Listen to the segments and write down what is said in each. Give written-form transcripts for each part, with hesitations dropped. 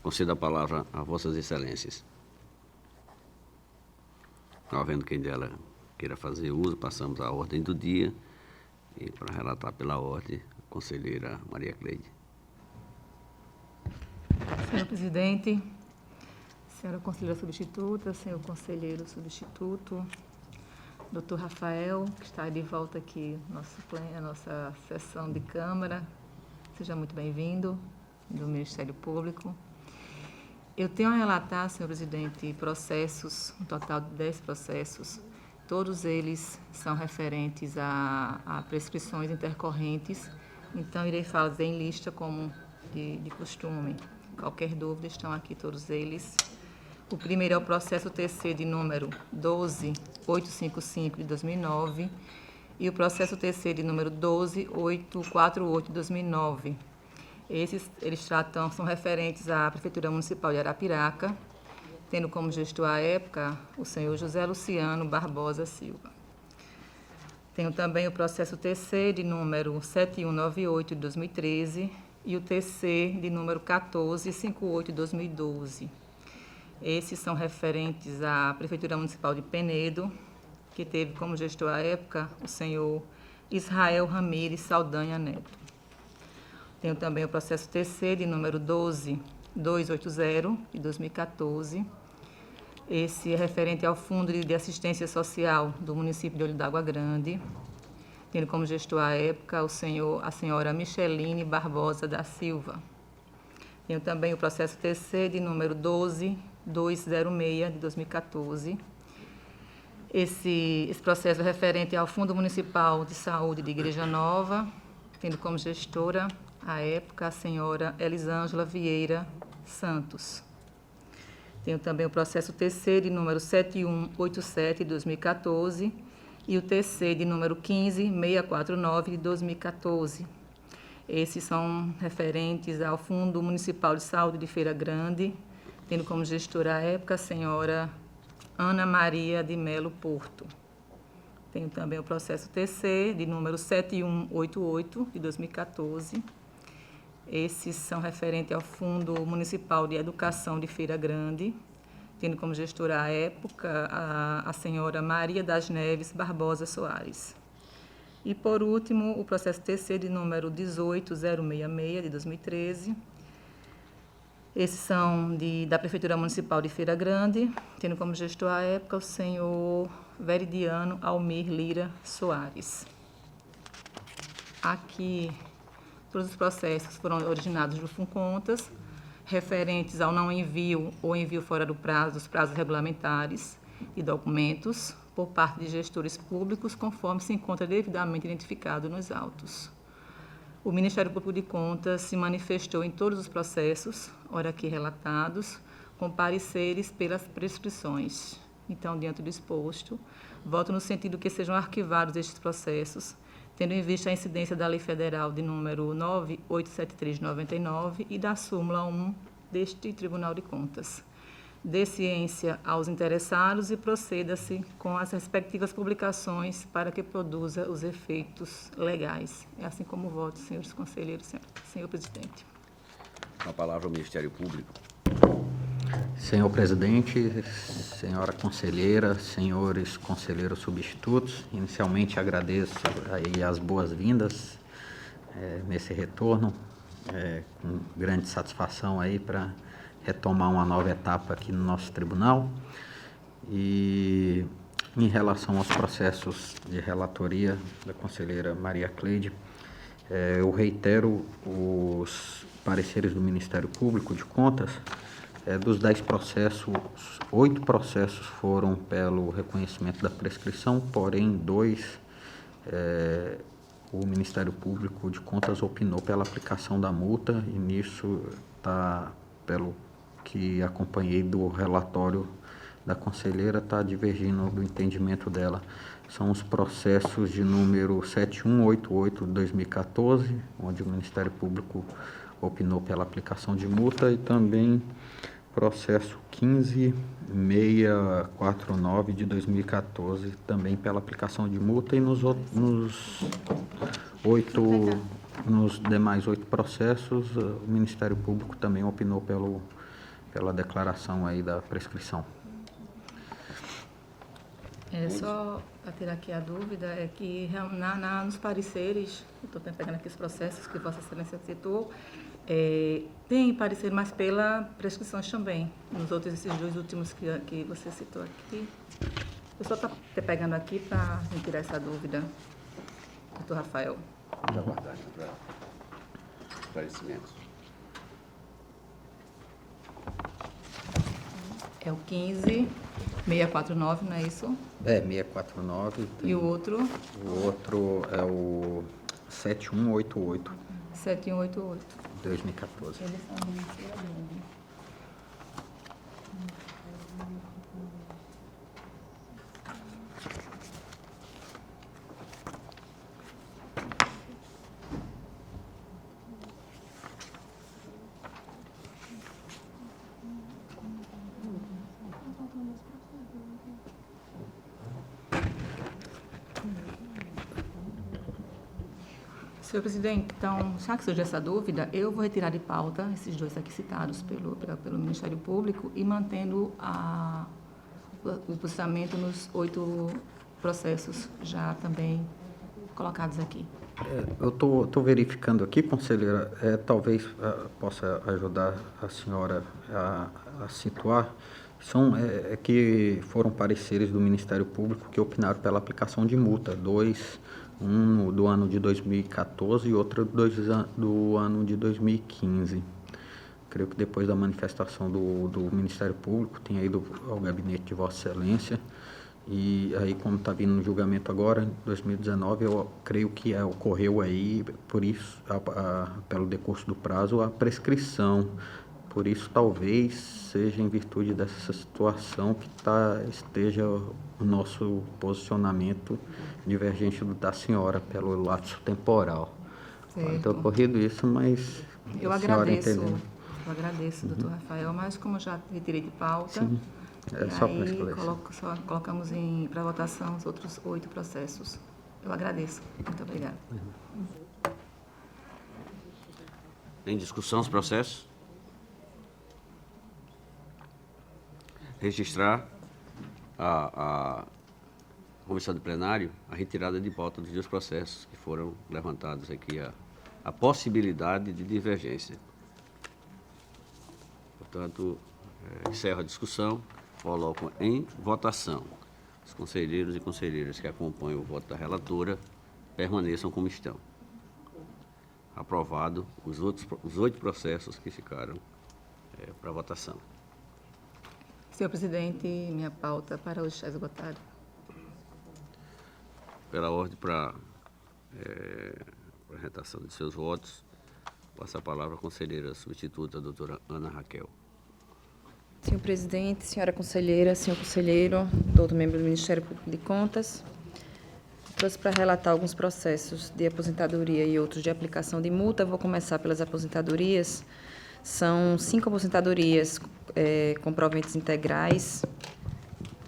Concedo a palavra a Vossas Excelências. Não havendo quem dela queira fazer uso, passamos à ordem do dia. E para relatar pela ordem, a conselheira Maria Cleide. Senhor presidente, senhora conselheira substituta, senhor conselheiro substituto, doutor Rafael, que está de volta aqui à nossa sessão de Câmara, seja muito bem-vindo, do Ministério Público. Eu tenho a relatar, senhor presidente, processos, um total de 10 processos, todos eles são referentes a prescrições intercorrentes, então irei fazer em lista como de costume. Qualquer dúvida, estão aqui todos eles. O primeiro é o processo TC de número 12855 de 2009 e o processo TC de número 12848 de 2009. Eles são referentes à Prefeitura Municipal de Arapiraca, tendo como gestor à época o senhor José Luciano Barbosa Silva. Tenho também o processo TC de número 7198 de 2013 e o TC de número 1458 de 2012. Esses são referentes à Prefeitura Municipal de Penedo, que teve como gestor à época o senhor Israel Ramires Saldanha Neto. Tenho também o processo TC de número 12280 de 2014. Esse é referente ao Fundo de Assistência Social do município de Olho d'Água Grande, tendo como gestor à época a senhora Micheline Barbosa da Silva. Tenho também o processo TC de número 12206 de 2014. Esse processo é referente ao Fundo Municipal de Saúde de Igreja Nova, tendo como gestora à época a senhora Elisângela Vieira Santos. Tenho também o processo TC de número 7187 de 2014 e o TC de número 15649 de 2014. Esses são referentes ao Fundo Municipal de Saúde de Feira Grande, tendo como gestora à época a senhora Ana Maria de Melo Porto. Tenho também o processo TC de número 7188 de 2014. Esses são referentes ao Fundo Municipal de Educação de Feira Grande, tendo como gestora à época a senhora Maria das Neves Barbosa Soares. E, por último, o processo TC de número 18066 de 2013. Esses são da Prefeitura Municipal de Feira Grande, tendo como gestor à época o senhor Veridiano Almir Lira Soares. Aqui, todos os processos foram originados do FUNCONTAS, referentes ao não envio ou envio fora do prazo dos prazos regulamentares e documentos por parte de gestores públicos, conforme se encontra devidamente identificado nos autos. O Ministério Público de Contas se manifestou em todos os processos, ora aqui relatados, com pareceres pelas prescrições. Então, diante do exposto, voto no sentido que sejam arquivados estes processos, tendo em vista a incidência da Lei Federal de número 9873 de 99 e da súmula 1 deste Tribunal de Contas. Dê ciência aos interessados e proceda-se com as respectivas publicações para que produza os efeitos legais. É assim como voto, senhores conselheiros, senhor presidente. A palavra ao Ministério Público. Senhor presidente, senhora conselheira, senhores conselheiros substitutos, inicialmente agradeço aí as boas-vindas nesse retorno, com grande satisfação aí para retomar uma nova etapa aqui no nosso tribunal. E em relação aos processos de relatoria da conselheira Maria Cleide, eu reitero os pareceres do Ministério Público de Contas. Dos 10 processos, 8 processos foram pelo reconhecimento da prescrição, porém 2, o Ministério Público de Contas opinou pela aplicação da multa, e nisso está, pelo que acompanhei do relatório da conselheira, está divergindo do entendimento dela. São os processos de número 7188 de 2014, onde o Ministério Público opinou pela aplicação de multa, e também processo 15649 de 2014, também pela aplicação de multa, e nos 8 nos demais 8 processos, o Ministério Público também opinou pela declaração aí da prescrição. Só para tirar aqui a dúvida, é que nos pareceres, estou pegando aqui os processos que Vossa Excelência citou, tem parecer, mas pela prescrição também, nos outros, esses 2 últimos que você citou aqui. Eu só estou pegando aqui para tirar essa dúvida, doutor Rafael. Vamos aguardar para esclarecimentos. É o 15649, não é isso? 649. E o outro? O outro é o 7188, 7188. 2014. Eles são administradores. Senhor presidente, então, já que surgiu essa dúvida, eu vou retirar de pauta esses 2 aqui citados pelo Ministério Público e mantendo o posicionamento nos 8 processos já também colocados aqui. Eu estou verificando aqui, conselheira, talvez possa ajudar a senhora a situar. São que foram pareceres do Ministério Público que opinaram pela aplicação de multa, 2, um do ano de 2014 e outro do ano de 2015. Creio que depois da manifestação do Ministério Público, tenha ido ao gabinete de Vossa Excelência, e aí, como está vindo no julgamento agora, em 2019, eu creio que ocorreu aí, por isso, pelo decurso do prazo, a prescrição. Por isso, talvez seja em virtude dessa situação que esteja o nosso posicionamento divergente do da senhora pelo lapso temporal. Pode ter ocorrido isso, mas Eu a senhora agradeço, entendeu. doutor Rafael, mas como já retirei de pauta, Sim, só para aí esclarecer. colocamos para votação os outros 8 processos. Eu agradeço. Muito obrigada. Em discussão os processos? Registrar a comissão do plenário a retirada de pauta dos 2 processos que foram levantados aqui, a possibilidade de divergência. Portanto, encerro a discussão, coloco em votação. Os conselheiros e conselheiras que acompanham o voto da relatora permaneçam como estão. Aprovado os 8 processos que ficaram para votação. Senhor presidente, minha pauta para hoje está esgotada. Pela ordem para apresentação de seus votos, passa a palavra à conselheira substituta, a doutora Ana Raquel. Senhor presidente, senhora conselheira, senhor conselheiro, todo membro do Ministério Público de Contas, trouxe para relatar alguns processos de aposentadoria e outros de aplicação de multa. Vou começar pelas aposentadorias. São 5 aposentadorias com proventes integrais,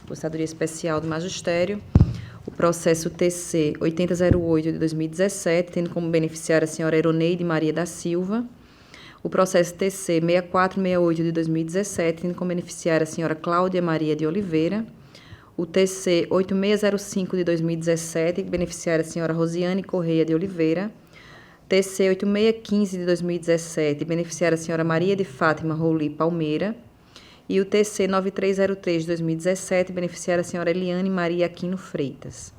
aposentadoria especial do magistério, o processo TC 8008 de 2017, tendo como beneficiária a senhora Eroneide Maria da Silva, o processo TC 6468 de 2017, tendo como beneficiária a senhora Cláudia Maria de Oliveira, o TC 8605 de 2017, beneficiária a senhora Rosiane Correia de Oliveira, TC 8615 de 2017, beneficiária a senhora Maria de Fátima Rouli Palmeira, e o TC 9303 de 2017, beneficiária a senhora Eliane Maria Aquino Freitas.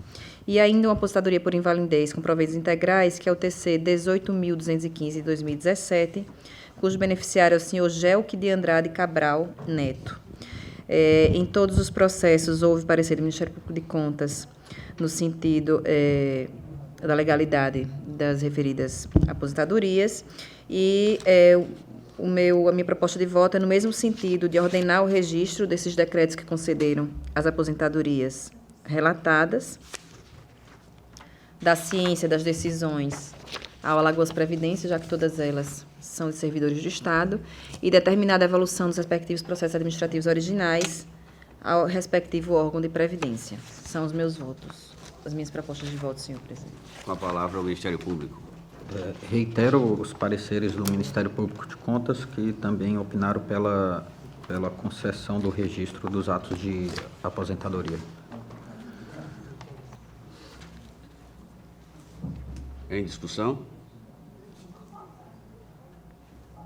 E ainda uma aposentadoria por invalidez com proveitos integrais, que é o TC 18.215 de 2017, cujo beneficiário é o senhor Gelque de Andrade Cabral Neto. Em todos os processos houve parecer do Ministério Público de Contas no sentido da legalidade das referidas aposentadorias e a minha proposta de voto é no mesmo sentido de ordenar o registro desses decretos que concederam as aposentadorias relatadas, da ciência das decisões ao Alagoas Previdência, já que todas elas são de servidores do Estado, e determinada a evolução dos respectivos processos administrativos originais ao respectivo órgão de previdência. São os meus votos, as minhas propostas de voto, senhor presidente. Com a palavra ao Ministério Público. Reitero os pareceres do Ministério Público de Contas, que também opinaram pela concessão do registro dos atos de aposentadoria. Em discussão?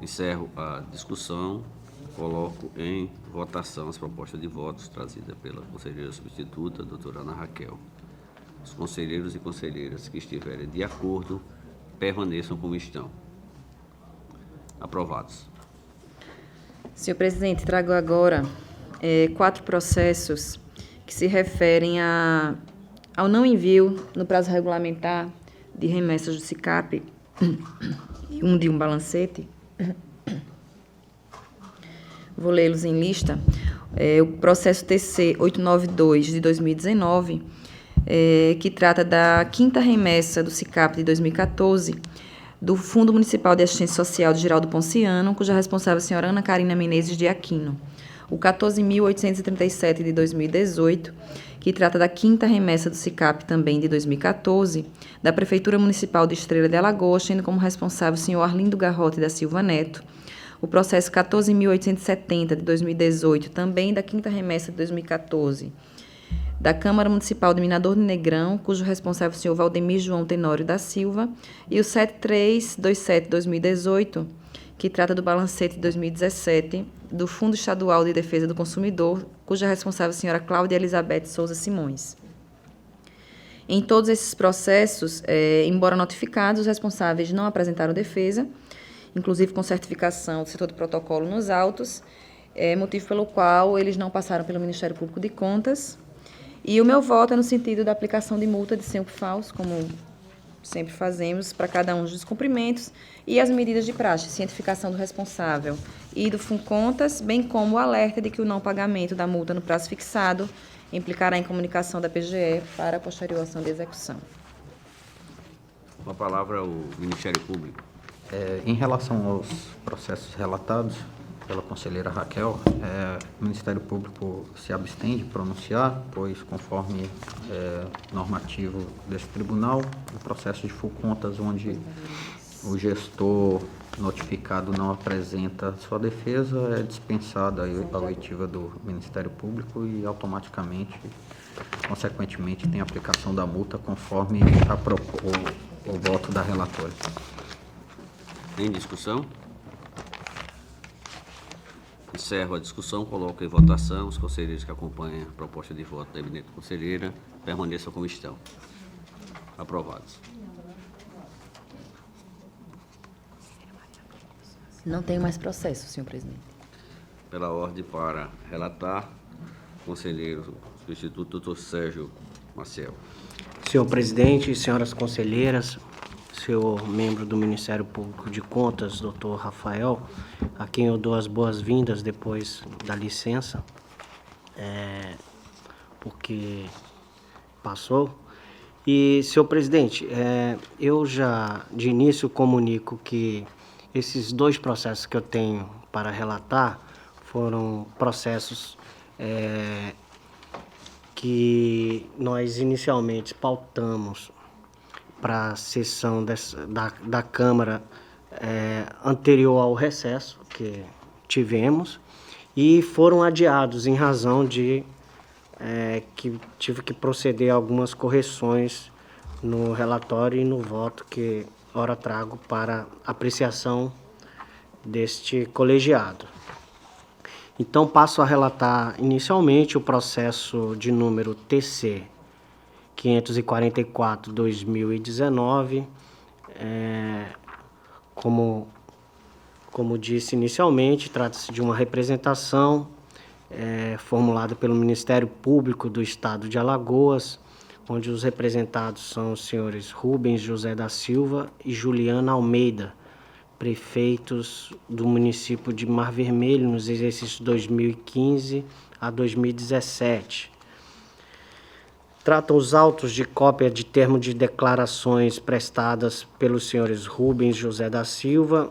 Encerro a discussão. Coloco em votação as propostas de votos trazidas pela conselheira substituta, doutora Ana Raquel. Os conselheiros e conselheiras que estiverem de acordo, permaneçam como estão. Aprovados. Senhor presidente, trago agora 4 processos que se referem ao não envio, no prazo regulamentar, de remessas do SICAP e de um balancete. Vou lê-los em lista. O processo TC 892 de 2019, que trata da 5ª remessa do SICAP de 2014, do Fundo Municipal de Assistência Social de Geraldo Ponciano, cuja responsável é a senhora Ana Carina Menezes de Aquino. O 14.837 de 2018, que trata da 5ª remessa do SICAP também de 2014, da Prefeitura Municipal de Estrela de Alagoas, tendo como responsável o senhor Arlindo Garrote da Silva Neto. O processo 14.870 de 2018, também da 5ª remessa de 2014, da Câmara Municipal de Minador de Negrão, cujo responsável é o senhor Valdemir João Tenório da Silva, e o 7327 de 2018, que trata do balancete de 2017, do Fundo Estadual de Defesa do Consumidor, cuja responsável é a senhora Cláudia Elizabeth Souza Simões. Em todos esses processos, embora notificados, os responsáveis não apresentaram defesa, inclusive com certificação do setor de protocolo nos autos, motivo pelo qual eles não passaram pelo Ministério Público de Contas. E o meu voto é no sentido da aplicação de multa de sempre falso, como sempre fazemos, para cada um dos descumprimentos, e as medidas de praxe, cientificação do responsável e do FUNContas, bem como o alerta de que o não pagamento da multa no prazo fixado implicará em comunicação da PGE para a posterior ação de execução. Com a palavra o Ministério Público. Em relação aos processos relatados pela conselheira Raquel, o Ministério Público se abstém de pronunciar, pois, conforme normativo desse tribunal, o processo de FUNContas, onde o gestor notificado não apresenta sua defesa, é dispensada a oitiva do Ministério Público e automaticamente, consequentemente, tem aplicação da multa conforme o voto da relatora. Em discussão? Encerro a discussão, coloco em votação. Os conselheiros que acompanham a proposta de voto da eminente conselheira permaneçam como estão. Aprovados. Não tenho mais processo, senhor presidente. Pela ordem para relatar, conselheiro do Instituto, doutor Sérgio Maciel. Senhor presidente, senhoras conselheiras, senhor membro do Ministério Público de Contas, doutor Rafael, a quem eu dou as boas-vindas depois da licença, porque passou. E, senhor presidente, eu já de início comunico que esses 2 processos que eu tenho para relatar foram processos que nós inicialmente pautamos para a sessão da Câmara anterior ao recesso que tivemos e foram adiados em razão de que tive que proceder a algumas correções no relatório e no voto que ora trago para apreciação deste colegiado. Então, passo a relatar inicialmente o processo de número TC 544/2019, como disse inicialmente, trata-se de uma representação formulada pelo Ministério Público do Estado de Alagoas, onde os representados são os senhores Rubens José da Silva e Juliana Almeida, prefeitos do município de Mar Vermelho nos exercícios 2015 a 2017. Tratam os autos de cópia de termo de declarações prestadas pelos senhores Rubens José da Silva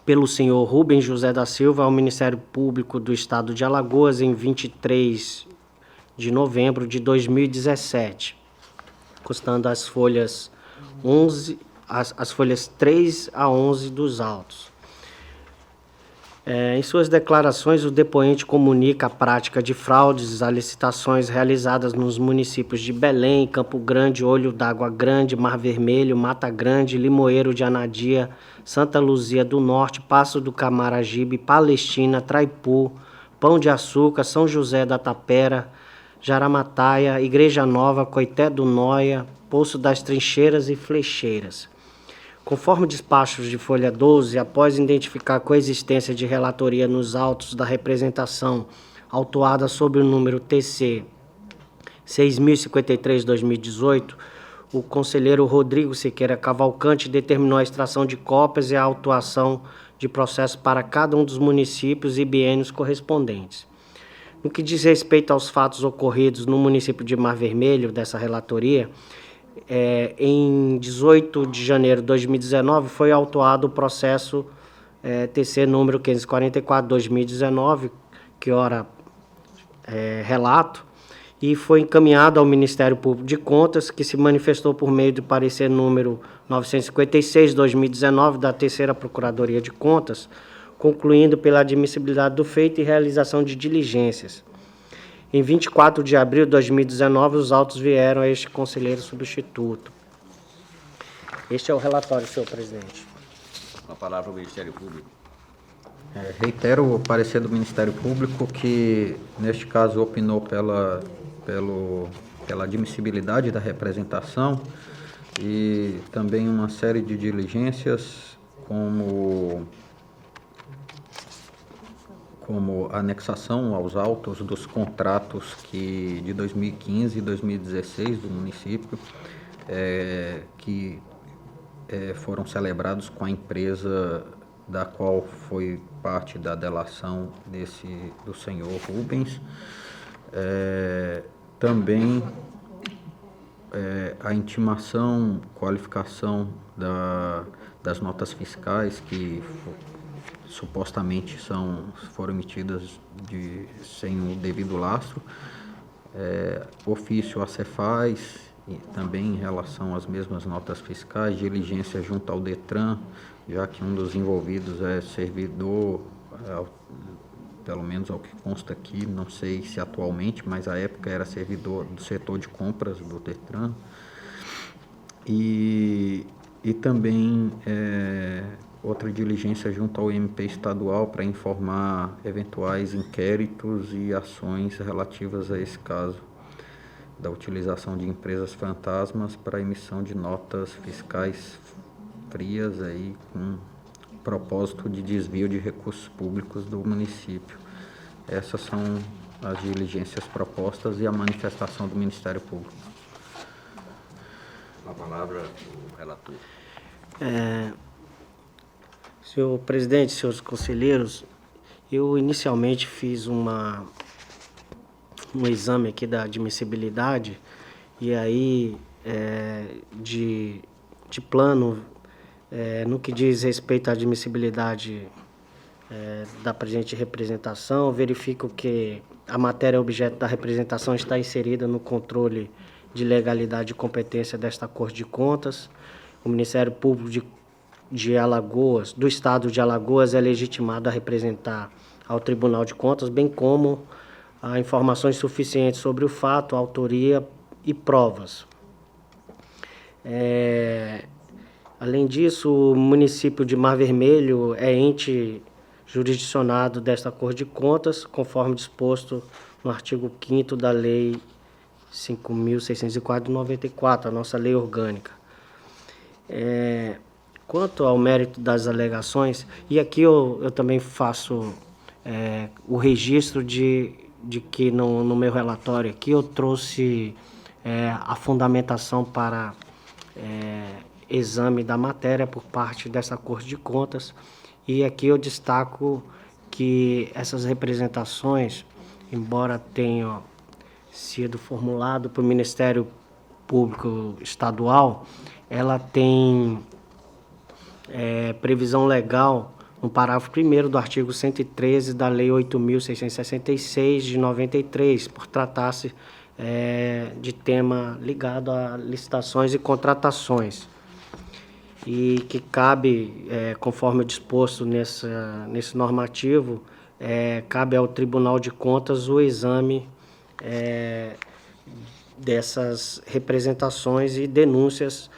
pelo senhor Rubens José da Silva ao Ministério Público do Estado de Alagoas em 23 de novembro de 2017, constando as folhas as folhas 3 a 11 dos autos. Em suas declarações, o depoente comunica a prática de fraudes a licitações realizadas nos municípios de Belém, Campo Grande, Olho d'Água Grande, Mar Vermelho, Mata Grande, Limoeiro de Anadia, Santa Luzia do Norte, Passo do Camaragibe, Palestina, Traipu, Pão de Açúcar, São José da Tapera, Jaramataia, Igreja Nova, Coité do Noia, Poço das Trincheiras e Flecheiras. Conforme despachos de folha 12, após identificar a coexistência de relatoria nos autos da representação autuada sob o número TC 6053-2018, o conselheiro Rodrigo Siqueira Cavalcante determinou a extração de cópias e a autuação de processo para cada um dos municípios e biênios correspondentes. No que diz respeito aos fatos ocorridos no município de Mar Vermelho, dessa relatoria, em 18 de janeiro de 2019 foi autuado o processo TC número 544-2019, que ora relato, e foi encaminhado ao Ministério Público de Contas, que se manifestou por meio do parecer número 956-2019 da Terceira Procuradoria de Contas, concluindo pela admissibilidade do feito e realização de diligências. Em 24 de abril de 2019, os autos vieram a este conselheiro substituto. Este é o relatório, senhor presidente. Com a palavra ao Ministério Público. Reitero o parecer do Ministério Público que, neste caso, opinou pela admissibilidade da representação e também uma série de diligências como anexação aos autos dos contratos de 2015 e 2016 do município, que foram celebrados com a empresa da qual foi parte da delação do senhor Rubens. Também a intimação, qualificação das notas fiscais que supostamente foram emitidas sem o devido lastro, ofício à Cefaz, e também em relação às mesmas notas fiscais, diligência junto ao Detran, já que um dos envolvidos é servidor, pelo menos ao que consta aqui, não sei se atualmente, mas à época era servidor do setor de compras do Detran, e também outra diligência junto ao MP estadual para informar eventuais inquéritos e ações relativas a esse caso da utilização de empresas fantasmas para emissão de notas fiscais frias aí com propósito de desvio de recursos públicos do município. Essas são as diligências propostas e a manifestação do Ministério Público. Com a palavra o relator. Senhor presidente, senhores conselheiros, eu inicialmente fiz um exame aqui da admissibilidade e aí de plano, no que diz respeito à admissibilidade da presente representação, verifico que a matéria objeto da representação está inserida no controle de legalidade e competência desta Corte de Contas. O Ministério Público de Alagoas, do Estado de Alagoas, é legitimado a representar ao Tribunal de Contas, bem como a informações suficientes sobre o fato, a autoria e provas. Além disso, o município de Mar Vermelho é ente jurisdicionado desta Corte de Contas, conforme disposto no artigo 5º da Lei 5.604 de 94, a nossa lei orgânica. Quanto ao mérito das alegações, e aqui eu também faço o registro de que no meu relatório aqui eu trouxe a fundamentação para exame da matéria por parte dessa Corte de Contas, e aqui eu destaco que essas representações, embora tenham sido formulado pelo Ministério Público Estadual, ela tem previsão legal no parágrafo 1º do artigo 113 da Lei 8.666 de 93, por tratar-se de tema ligado a licitações e contratações. E que cabe, conforme disposto nesse normativo, cabe ao Tribunal de Contas o exame dessas representações e denúncias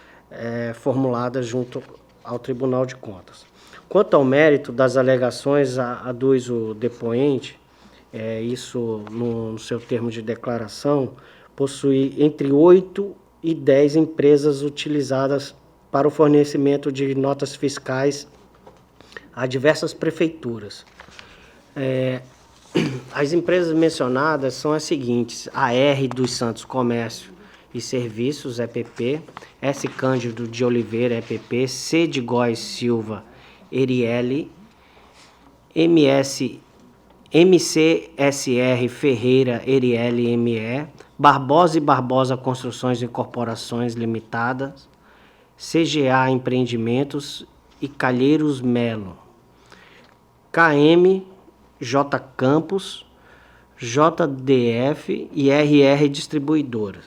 formuladas junto ao Tribunal de Contas. Quanto ao mérito das alegações, aduz o depoente, isso no seu termo de declaração, possui entre 8 e 10 empresas utilizadas para o fornecimento de notas fiscais a diversas prefeituras. As empresas mencionadas são as seguintes: a R dos Santos Comércio e Serviços, EPP, S. Cândido de Oliveira, EPP, C. de Góes Silva, Eriele, MCSR Ferreira, Eriele, ME, Barbosa e Barbosa Construções e Corporações Limitadas, CGA Empreendimentos e Calheiros Melo, KM, J. Campos, JDF e RR Distribuidora.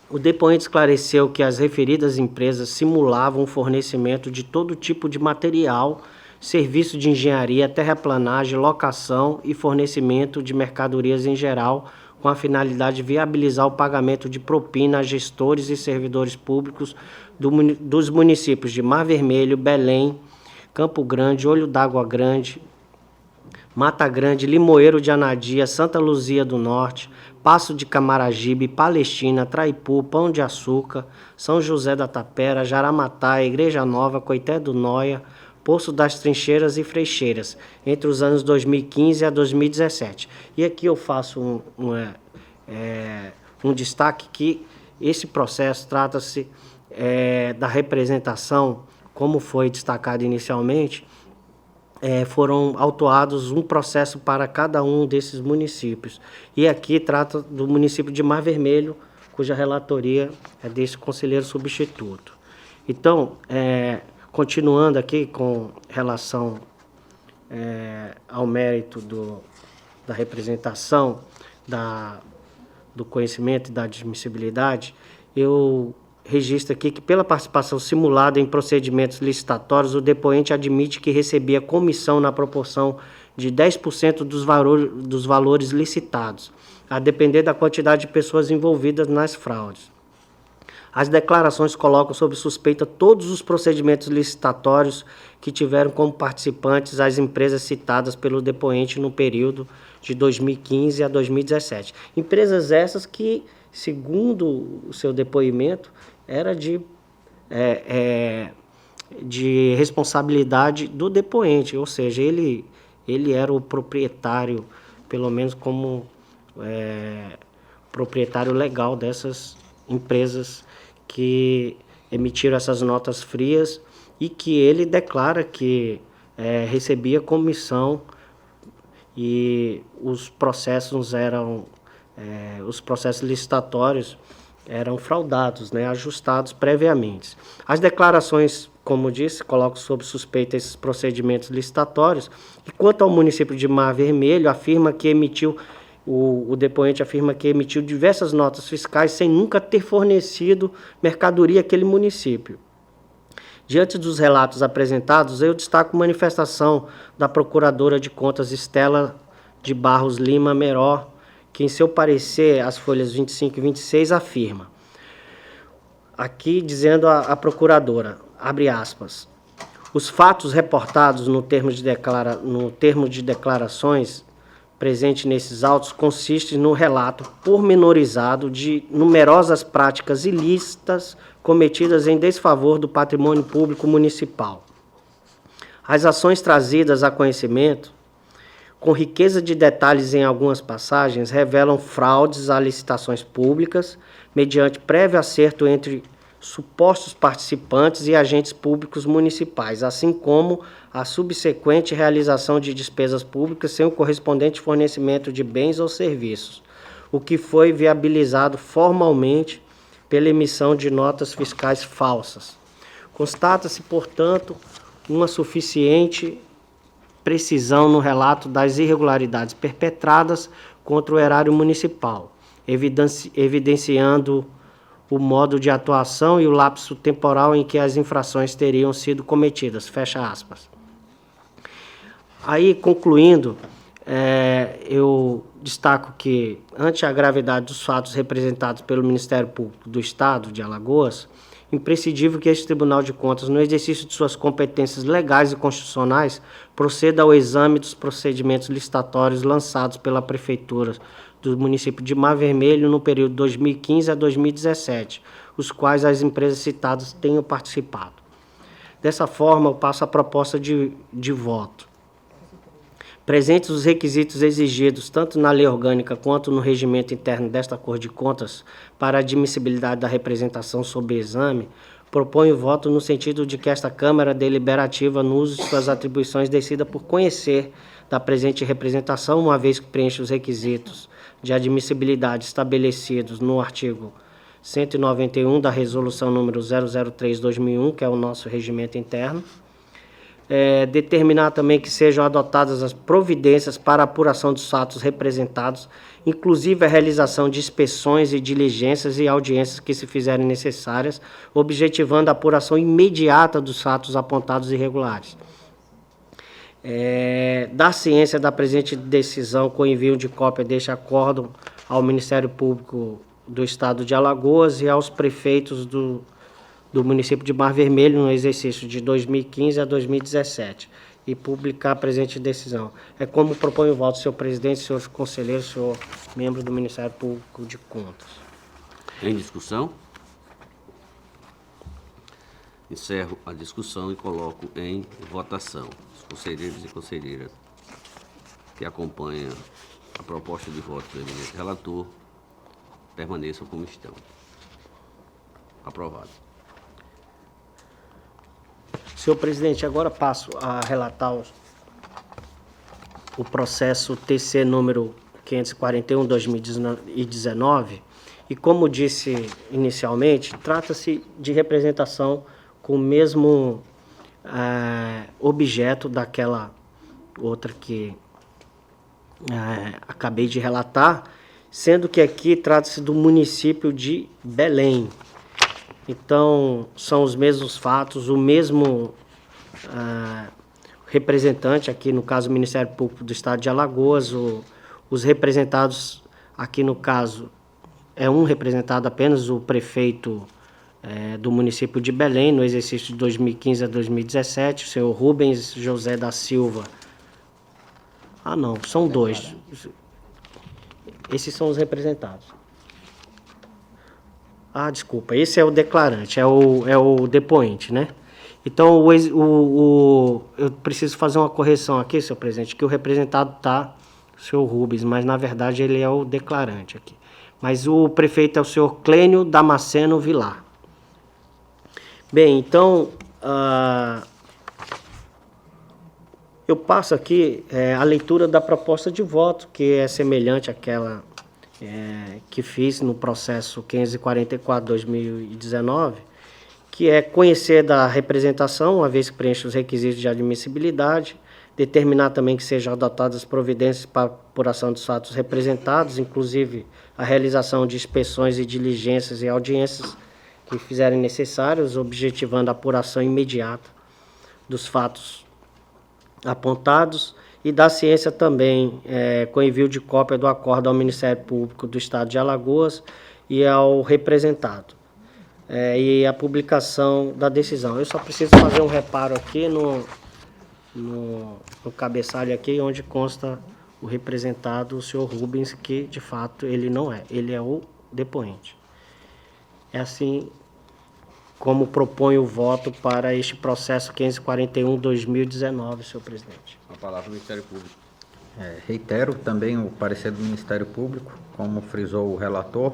O depoente esclareceu que as referidas empresas simulavam o fornecimento de todo tipo de material, serviço de engenharia, terraplanagem, locação e fornecimento de mercadorias em geral, com a finalidade de viabilizar o pagamento de propina a gestores e servidores públicos dos municípios de Mar Vermelho, Belém, Campo Grande, Olho d'Água Grande, Mata Grande, Limoeiro de Anadia, Santa Luzia do Norte, Passo de Camaragibe, Palestina, Traipu, Pão de Açúcar, São José da Tapera, Jaramatá, Igreja Nova, Coité do Noia, Poço das Trincheiras e Freixeiras, entre os anos 2015 a 2017. E aqui eu faço um destaque que esse processo trata-se da representação, como foi destacado inicialmente, foram autuados um processo para cada um desses municípios. E aqui trata do município de Mar Vermelho, cuja relatoria é desse conselheiro substituto. Então, continuando aqui com relação ao mérito da representação, do conhecimento e da admissibilidade, eu registro aqui que, pela participação simulada em procedimentos licitatórios, o depoente admite que recebia comissão na proporção de 10% dos valores licitados, a depender da quantidade de pessoas envolvidas nas fraudes. As declarações colocam sob suspeita todos os procedimentos licitatórios que tiveram como participantes as empresas citadas pelo depoente no período de 2015 a 2017. Empresas essas que, segundo o seu depoimento, era de responsabilidade do depoente, ou seja, ele era o proprietário, pelo menos como proprietário legal dessas empresas que emitiram essas notas frias e que ele declara que recebia comissão e os processos licitatórios eram fraudados, ajustados previamente. As declarações, como disse, colocam sob suspeita esses procedimentos licitatórios. E quanto ao município de Mar Vermelho, afirma que o depoente afirma que emitiu diversas notas fiscais sem nunca ter fornecido mercadoria àquele município. Diante dos relatos apresentados, eu destaco a manifestação da Procuradora de Contas Estela de Barros Lima Meró, que em seu parecer, as folhas 25 e 26, afirma, aqui dizendo a Procuradora, abre aspas, os fatos reportados no termo de declarações presente nesses autos consistem no relato pormenorizado de numerosas práticas ilícitas cometidas em desfavor do patrimônio público municipal. As ações trazidas a conhecimento, com riqueza de detalhes em algumas passagens, revelam fraudes a licitações públicas, mediante prévio acerto entre supostos participantes e agentes públicos municipais, assim como a subsequente realização de despesas públicas sem o correspondente fornecimento de bens ou serviços, o que foi viabilizado formalmente pela emissão de notas fiscais falsas. Constata-se, portanto, uma suficiente precisão no relato das irregularidades perpetradas contra o erário municipal. evidenciando o modo de atuação e o lapso temporal em que as infrações teriam sido cometidas, fecha aspas. Aí, concluindo, eu destaco que, ante a gravidade dos fatos representados pelo Ministério Público do Estado de Alagoas, imprescindível que este Tribunal de Contas, no exercício de suas competências legais e constitucionais, proceda ao exame dos procedimentos licitatórios lançados pela Prefeitura do município de Mar Vermelho no período 2015 a 2017, os quais as empresas citadas tenham participado. Dessa forma, eu passo a proposta de voto. Presentes os requisitos exigidos tanto na lei orgânica quanto no regimento interno desta Corte de Contas para a admissibilidade da representação sob exame, proponho o voto no sentido de que esta Câmara Deliberativa, no uso de suas atribuições, decida por conhecer da presente representação, uma vez que preenche os requisitos de admissibilidade estabelecidos no artigo 191 da Resolução número 003/2001, que é o nosso regimento interno. Determinar também que sejam adotadas as providências para a apuração dos fatos representados, inclusive a realização de inspeções e diligências e audiências que se fizerem necessárias, objetivando a apuração imediata dos fatos apontados irregulares. Dar ciência da presente decisão com envio de cópia deste acórdão ao Ministério Público do Estado de Alagoas e aos prefeitos do município de Mar Vermelho no exercício de 2015 a 2017 e publicar a presente decisão. É como propõe o voto, senhor presidente, senhores conselheiros, senhor membro do Ministério Público de Contas. Em discussão? Encerro a discussão e coloco em votação. Os conselheiros e conselheiras que acompanham a proposta de voto do eminente relator permaneçam como estão. Aprovado. Senhor presidente, agora passo a relatar o processo TC número 541/2019 e, como disse inicialmente, trata-se de representação com o mesmo objeto daquela outra que acabei de relatar, sendo que aqui trata-se do município de Belém. Então, são os mesmos fatos, o mesmo representante, aqui no caso o Ministério Público do Estado de Alagoas, os representados, aqui no caso, é um representado apenas, o prefeito do município de Belém, no exercício de 2015 a 2017, o senhor Rubens José da Silva. Não, são dois. Esses são os representados. Desculpa, esse é o declarante, é o depoente, né? Então, eu preciso fazer uma correção aqui, senhor presidente, que o representado está o senhor Rubens, mas na verdade ele é o declarante aqui. Mas o prefeito é o senhor Clênio Damasceno Vilar. Bem, então, eu passo aqui a leitura da proposta de voto, que é semelhante àquela que fiz no processo 544/2019, que é conhecer da representação, uma vez que preenche os requisitos de admissibilidade, determinar também que sejam adotadas as providências para a apuração dos fatos representados, inclusive a realização de inspeções e diligências e audiências que fizerem necessários, objetivando a apuração imediata dos fatos apontados, e da ciência também, com envio de cópia do acordo ao Ministério Público do Estado de Alagoas e ao representado, e a publicação da decisão. Eu só preciso fazer um reparo aqui no cabeçalho aqui, onde consta o representado, o senhor Rubens, que de fato ele não é, ele é o depoente. É assim como propõe o voto para este processo 541/2019, senhor presidente. A palavra do Ministério Público. Reitero também o parecer do Ministério Público, como frisou o relator,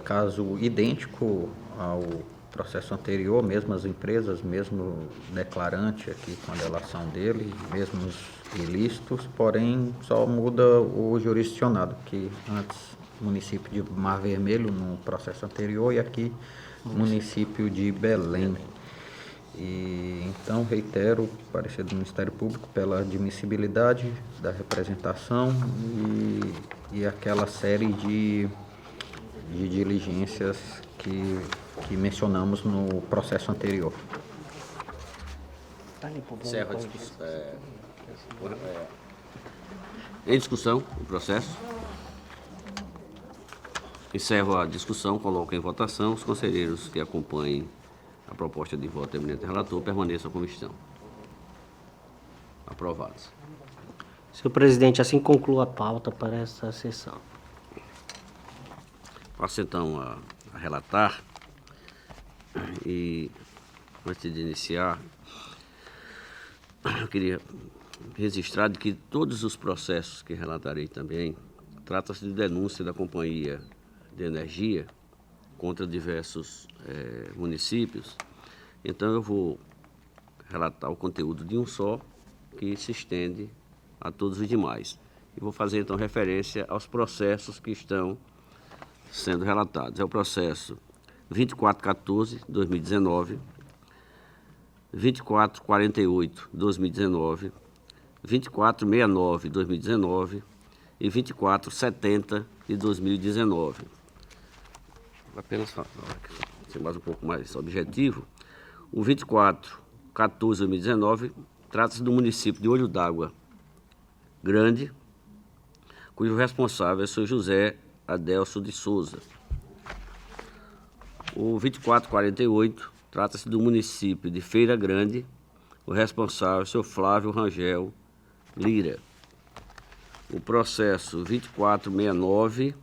caso idêntico ao processo anterior, mesmas empresas, mesmo declarante aqui com a delação dele, mesmos ilícitos, porém só muda o jurisdicionado, que antes município de Mar Vermelho no processo anterior e aqui município de Belém. E então reitero o parecer do Ministério Público pela admissibilidade da representação e e aquela série de diligências que mencionamos no processo anterior. Encerro a discussão. Em discussão, o processo. Encerro a discussão, coloco em votação. Os conselheiros que acompanhem a proposta de voto do eminente relator permaneçam como estão. Aprovados. Senhor presidente, assim conclua a pauta para essa sessão. Passo então a relatar. E antes de iniciar, eu queria registrar de que todos os processos que relatarei também trata-se de denúncia da Companhia de Energia contra diversos municípios. Então eu vou relatar o conteúdo de um só, que se estende a todos os demais. E vou fazer então referência aos processos que estão sendo relatados. É o processo 2414/2019, 2448/2019, 2469/2019 e 2470/2019. Apenas ser mais um pouco mais objetivo, o 2414/2019 trata-se do município de Olho d'Água Grande, cujo responsável é o senhor José Adelso de Souza. O 2448 trata-se do município de Feira Grande, o responsável é o senhor Flávio Rangel Lira. O processo 2469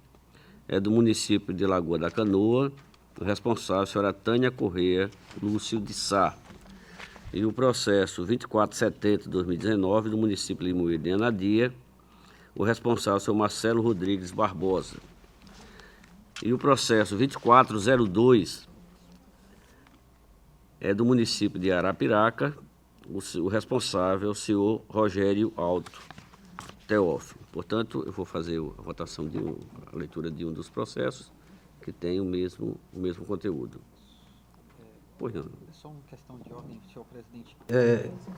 é do município de Lagoa da Canoa, o responsável é a senhora Tânia Corrêa Lúcio de Sá. E o processo 2470/2019 do município de Limoeiro de Anadia, o responsável é o senhor Marcelo Rodrigues Barbosa. E o processo 2402 é do município de Arapiraca, o responsável é o senhor Rogério Alto Teófilo. Portanto, eu vou fazer a votação a leitura de um dos processos que tem o mesmo conteúdo. Pois não. É só uma questão de ordem, senhor presidente.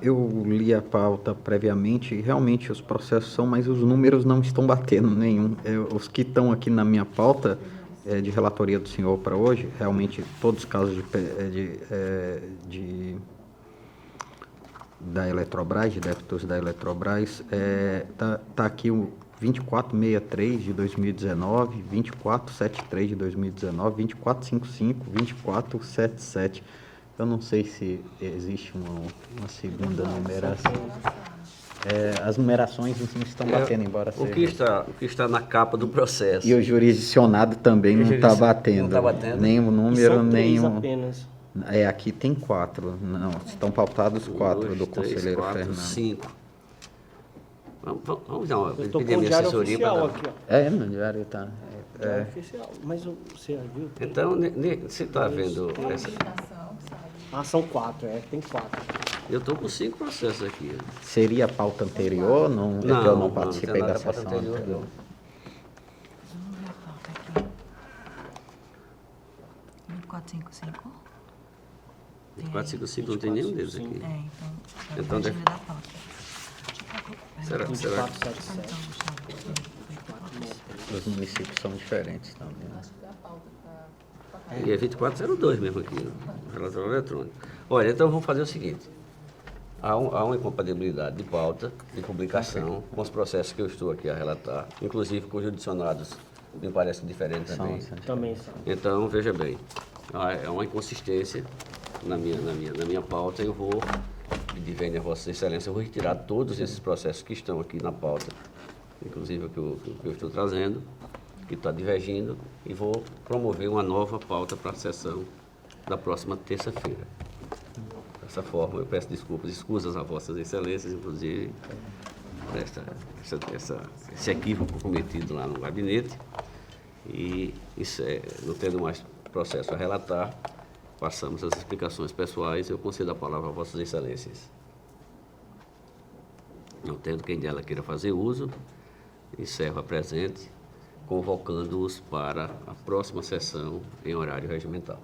Eu li a pauta previamente e realmente os processos são, mas os números não estão batendo nenhum. Os que estão aqui na minha pauta de relatoria do senhor para hoje, realmente todos os casos da Eletrobras, de débitos da Eletrobras, tá aqui o 2463 de 2019, 2473 de 2019, 2455, 2477. Eu não sei se existe uma segunda numeração. As numerações não estão batendo, embora seja. O que está na capa do processo. E o jurisdicionado também não está batendo. Não está batendo. Nem o número, São nem três o... apenas. Aqui tem 4. Não, estão pautados 4 do 2, 3, conselheiro 4, Fernando. 5. Vamos dar uma Eu estou pedir com a o minha diário assessoria para oficial dar. aqui, ó. No diário tá. Diário oficial. Mas você já viu? Então, você está vendo essa... São 4, tem 4. Eu estou com 5 processos aqui. Seria a pauta anterior? Não, que eu não participei tem da nada da pauta sessão anterior, anterior. não. 2455. 2455 não tem nenhum deles aqui. Então deve... da pauta. Será? 2477. Os municípios são diferentes também. Né? E é 2402 mesmo aqui, no relatório eletrônico. Olha, então vamos fazer o seguinte. Há uma incompatibilidade de pauta, de publicação, com os processos que eu estou aqui a relatar, inclusive com os judicionados, me parece diferente também. Também são. Então, veja bem, é uma inconsistência na minha pauta. Eu vou pedir vênia a Vossa Excelência, eu vou retirar todos esses processos que estão aqui na pauta, inclusive o que eu estou trazendo, que está divergindo, e vou promover uma nova pauta para a sessão da próxima terça-feira. Dessa forma, eu peço escusas a Vossas Excelências, inclusive, por esse equívoco cometido lá no gabinete. E não tendo mais processo a relatar, passamos as explicações pessoais. Eu concedo a palavra a Vossas Excelências. Não tendo quem dela queira fazer uso, encerro a presente, convocando-os para a próxima sessão em horário regimental.